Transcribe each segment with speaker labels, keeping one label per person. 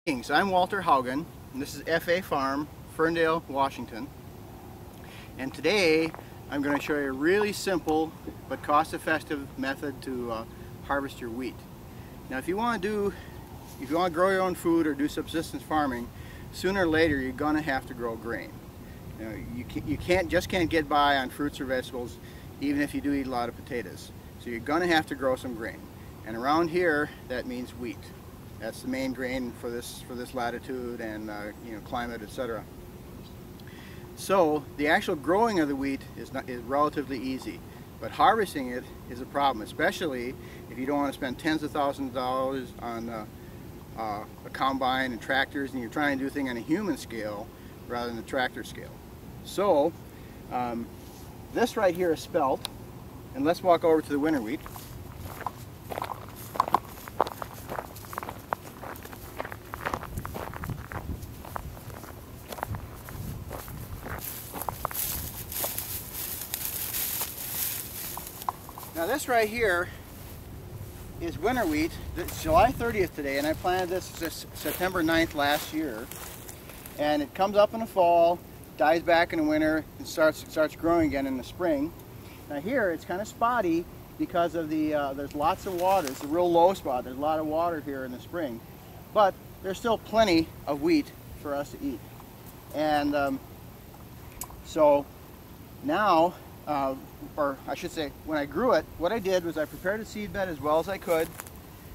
Speaker 1: So I'm Walter Haugen, and this is FA Farm, Ferndale, Washington. And today I'm going to show you a really simple but cost-effective method to harvest your wheat. Now, if you want to grow your own food or do subsistence farming, sooner or later you're going to have to grow grain. You can't get by on fruits or vegetables, even if you do eat a lot of potatoes. So you're going to have to grow some grain. And around here, that means wheat. That's the main grain for this latitude and climate, etc. So the actual growing of the wheat is relatively easy, but harvesting it is a problem, especially if you don't want to spend tens of thousands of dollars on a combine and tractors, and you're trying to do things on a human scale rather than a tractor scale. So this right here is spelt, and let's walk over to the winter wheat. Now this right here is winter wheat. It's July 30th today, and I planted this September 9th last year. And it comes up in the fall, dies back in the winter, and starts growing again in the spring. Now here it's kind of spotty because of there's lots of water. It's a real low spot. There's a lot of water here in the spring, but there's still plenty of wheat for us to eat. And so now, or I should say, when I grew it, what I did was I prepared a seed bed as well as I could,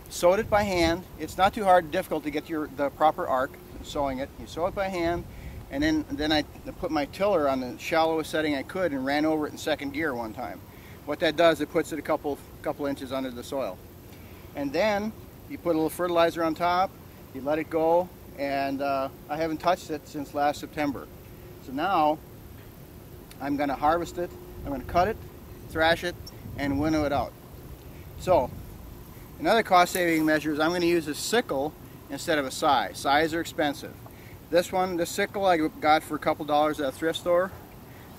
Speaker 1: sowed it by hand. It's not too hard, difficult to get the proper arc sowing it. You sow it by hand, and then I put my tiller on the shallowest setting I could and ran over it in second gear one time. What that does, it puts it a couple inches under the soil. And then you put a little fertilizer on top, you let it go, and I haven't touched it since last September. So now I'm going to harvest it. I'm going to cut it, thrash it, and winnow it out. So another cost-saving measure is I'm going to use a sickle instead of a scythe. Scythes are expensive. This sickle I got for a couple dollars at a thrift store.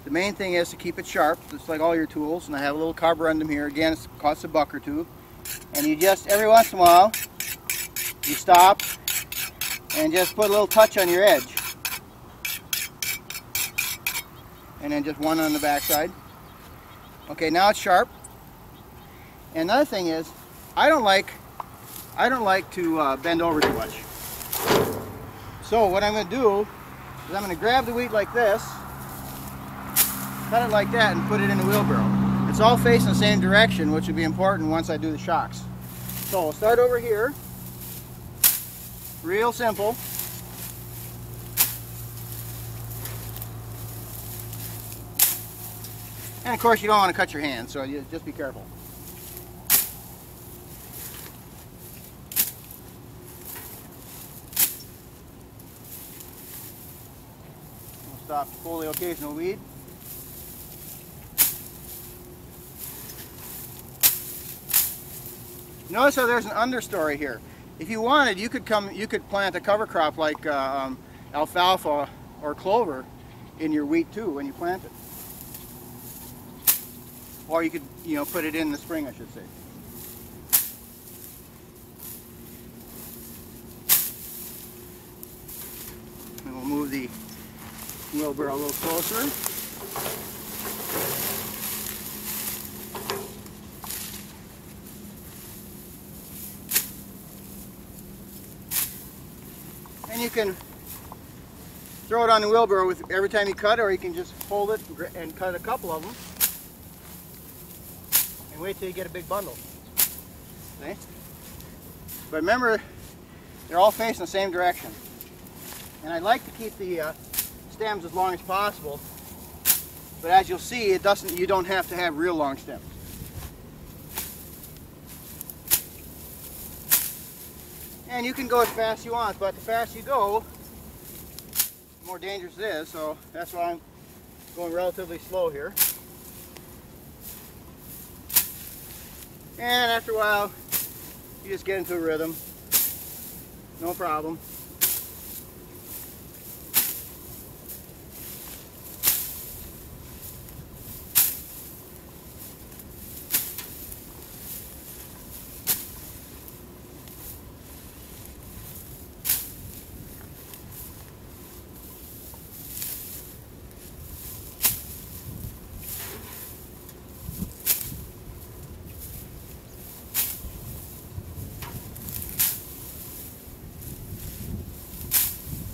Speaker 1: The main thing is to keep it sharp, just like all your tools, and I have a little carborundum here. Again, it costs $1 or $2. And you just, every once in a while, you stop and just put a little touch on your edge. And then just one on the back side. Okay, now it's sharp. And another thing is, I don't like to bend over too much. So what I'm going to do is I'm going to grab the wheat like this, cut it like that, and put it in the wheelbarrow. It's all facing the same direction, which would be important once I do the shocks. So we'll start over here. Real simple. And of course you don't want to cut your hand, so you just be careful. We'll stop to pull the occasional weed. Notice how there's an understory here. If you wanted, you could plant a cover crop like alfalfa or clover in your wheat too when you plant it. Or you could, put it in the spring, I should say. And we'll move the wheelbarrow a little closer. And you can throw it on the wheelbarrow with every time you cut, or you can just hold it and cut a couple of them. And wait till you get a big bundle. See? But remember, they're all facing the same direction. And I like to keep the stems as long as possible. But as you'll see, you don't have to have real long stems. And you can go as fast as you want, but the faster you go, the more dangerous it is. So that's why I'm going relatively slow here. And after a while, you just get into a rhythm. No problem.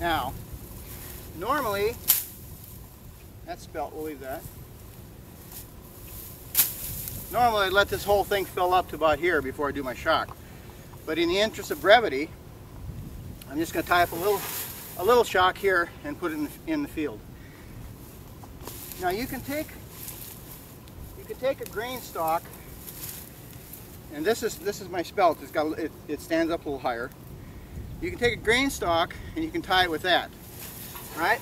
Speaker 1: Now, normally, that's spelt, we'll leave that. Normally I'd let this whole thing fill up to about here before I do my shock. But in the interest of brevity, I'm just going to tie up a little shock here and put it in the field. Now you can take a grain stock, and this is my spelt. It stands up a little higher. You can take a grain stock and you can tie it with that. Right?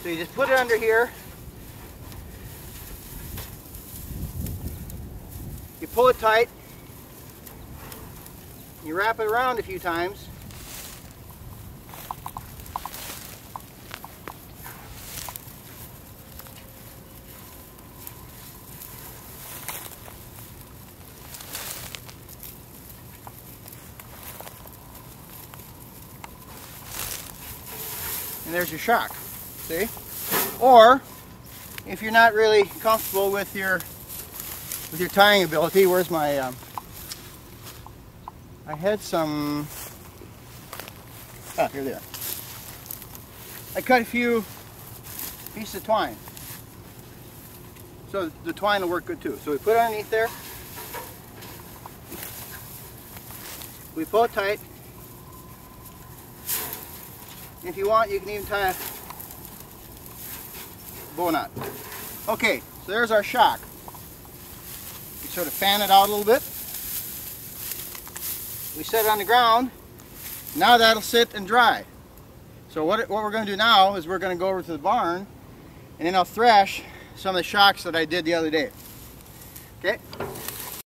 Speaker 1: So you just put it under here. You pull it tight. You wrap it around a few times. And there's your shock, see? Or, if you're not really comfortable with your tying ability, where's my, I had some, here they are. I cut a few pieces of twine. So the twine will work good too. So we put it underneath there. We pull it tight. If you want, you can even tie a bow knot. Okay, so there's our shock. You sort of fan it out a little bit. We set it on the ground. Now that'll sit and dry. So what we're going to do now is we're going to go over to the barn, and then I'll thresh some of the shocks that I did the other day. Okay?